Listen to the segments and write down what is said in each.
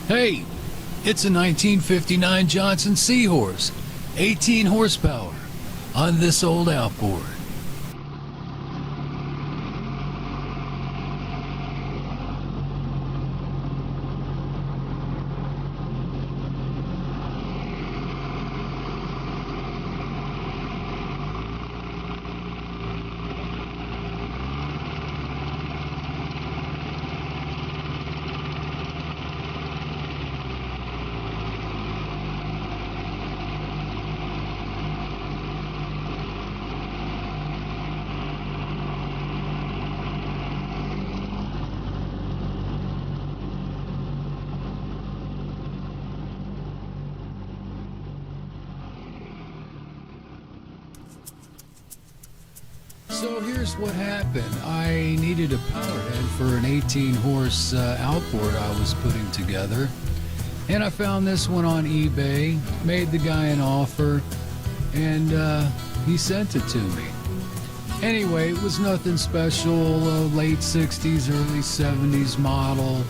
Hey, it's a 1959 Johnson Seahorse, 18 horsepower, on this old outboard. So here's what happened. I needed a powerhead for an 18 horse outboard I was putting together. And I found this one on eBay, made the guy an offer, and he sent it to me. Anyway, it was nothing special, late 60s, early 70s model.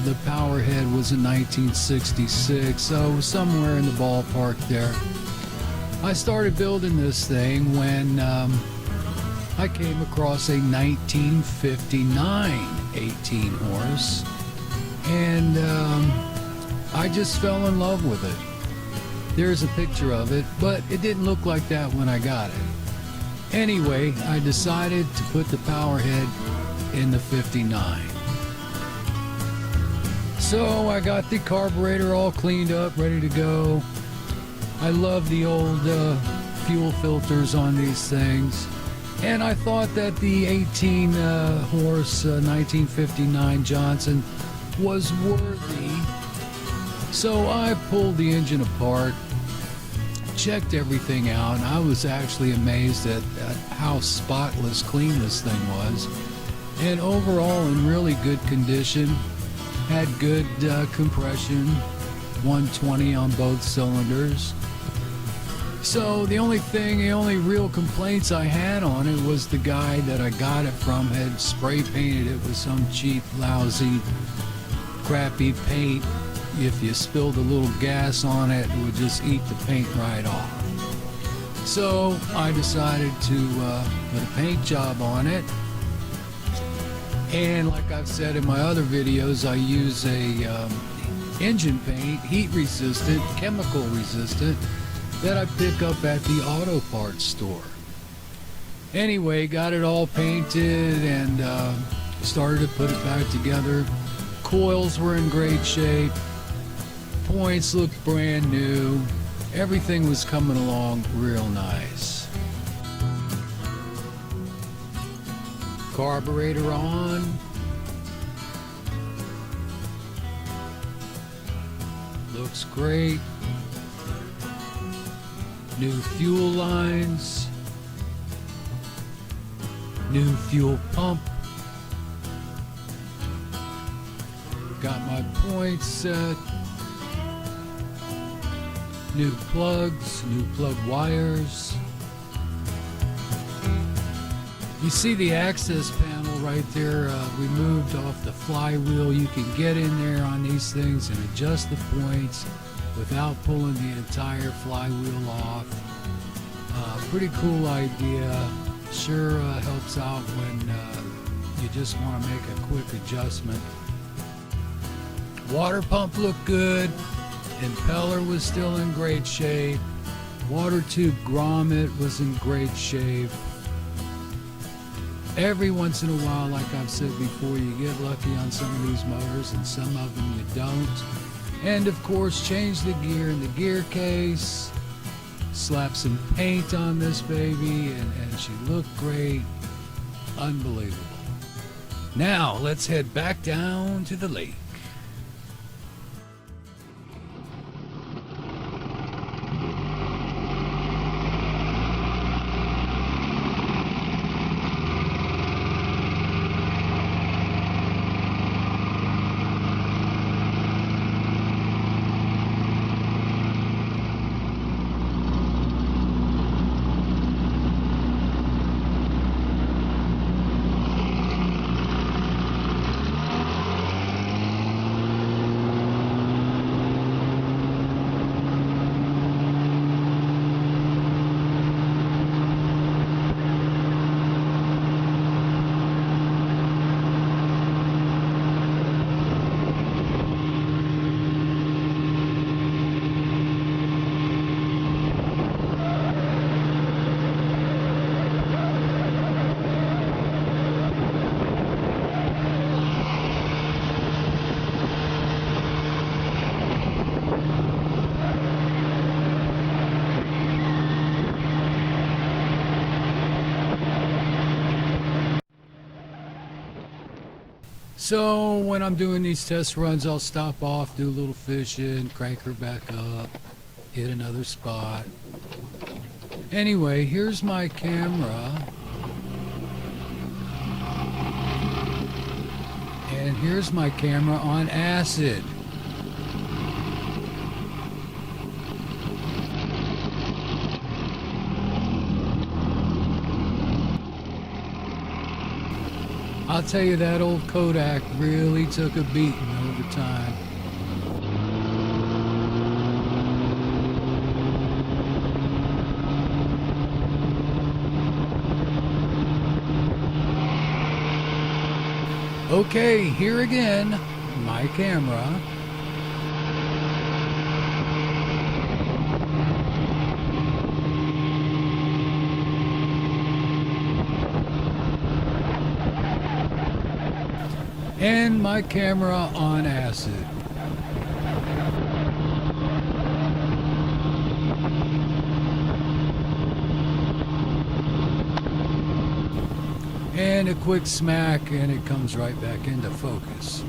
The powerhead was in 1966, so somewhere in the ballpark there. I started building this thing when I came across a 1959 18 horse, and I just fell in love with it. There's a picture of it, but it didn't look like that when I got it. Anyway, I decided to put the powerhead in the 59. So I got the carburetor all cleaned up, ready to go. I love the old fuel filters on these things. And I thought that the 18 horse 1959 Johnson was worthy. So I pulled the engine apart, checked everything out, and I was actually amazed at how spotless clean this thing was. And overall in really good condition, had good compression, 120 on both cylinders. So the only real complaints I had on it was the guy that I got it from had spray painted it with some cheap, lousy, crappy paint. If you spilled a little gas on it, it would just eat the paint right off. So I decided to put a paint job on it. And like I've said in my other videos, I use a engine paint, heat resistant, chemical resistant, that I pick up at the auto parts store. Anyway, got it all painted and started to put it back together. Coils were in great shape. Points looked brand new. Everything was coming along real nice. Carburetor on. Looks great. New fuel lines, new fuel pump, got my points set, new plugs, new plug wires. You see the access panel right there removed off the flywheel. You can get in there on these things and adjust the points without pulling the entire flywheel off. Pretty cool idea. Sure helps out when you just want to make a quick adjustment. Water pump looked good. Impeller was still in great shape. Water tube grommet was in great shape. Every once in a while, like I've said before, you get lucky on some of these motors and some of them you don't. And of course, change the gear in the gear case, slap some paint on this baby, and she looked great. Unbelievable. Now, let's head back down to the lake. So when I'm doing these test runs, I'll stop off, do a little fishing, crank her back up, hit another spot. Anyway, here's my camera. And here's my camera on acid. I'll tell you, that old Kodak really took a beating over time. Okay, here again, my camera. And my camera on acid. And a quick smack and it comes right back into focus.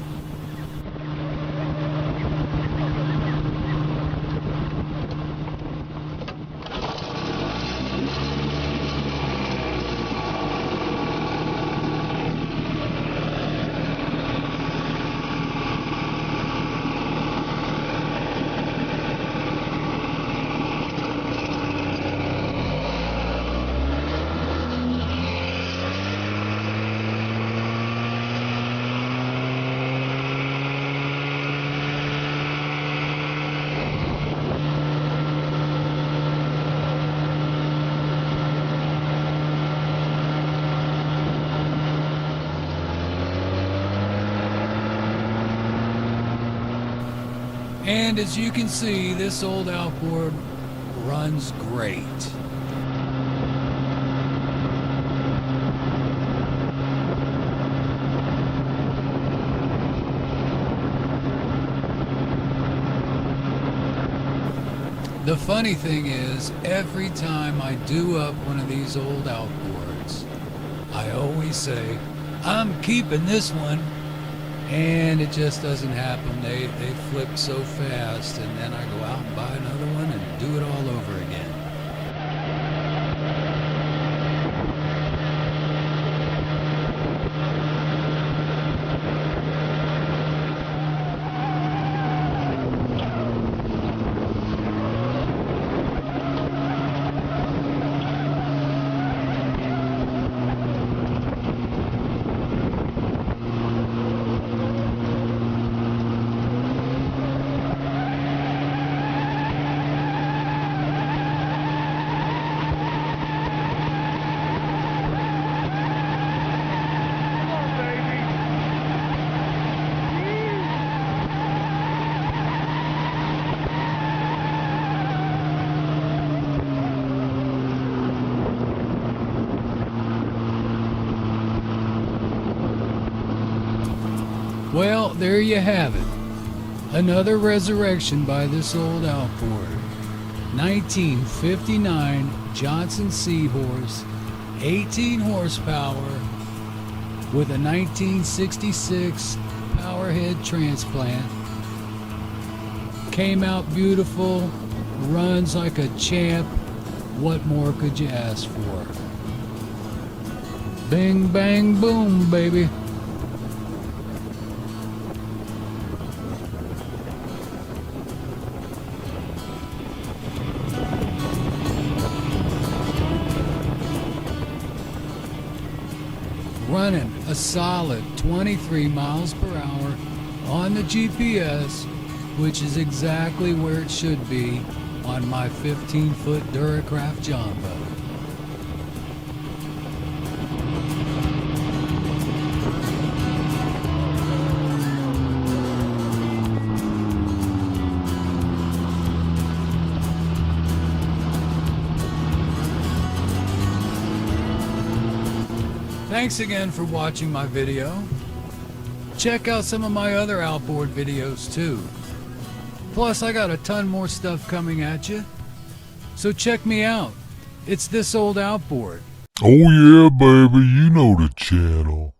And as you can see, this old outboard runs great. The funny thing is, every time I do up one of these old outboards, I always say, I'm keeping this one. And it just doesn't happen. They flip so fast, and then I go out and buy another one and do it all over again. Well, there you have it. Another resurrection by this old outboard. 1959 Johnson Seahorse, 18 horsepower, with a 1966 Powerhead Transplant. Came out beautiful, runs like a champ. What more could you ask for? Bing, bang, boom, baby. Running a solid 23 miles per hour on the GPS, which is exactly where it should be on my 15-foot Duracraft John boat. Thanks again for watching my video. Check out some of my other outboard videos too. Plus, I got a ton more stuff coming at you. So check me out. It's This Old Outboard. Oh yeah, baby, you know the channel.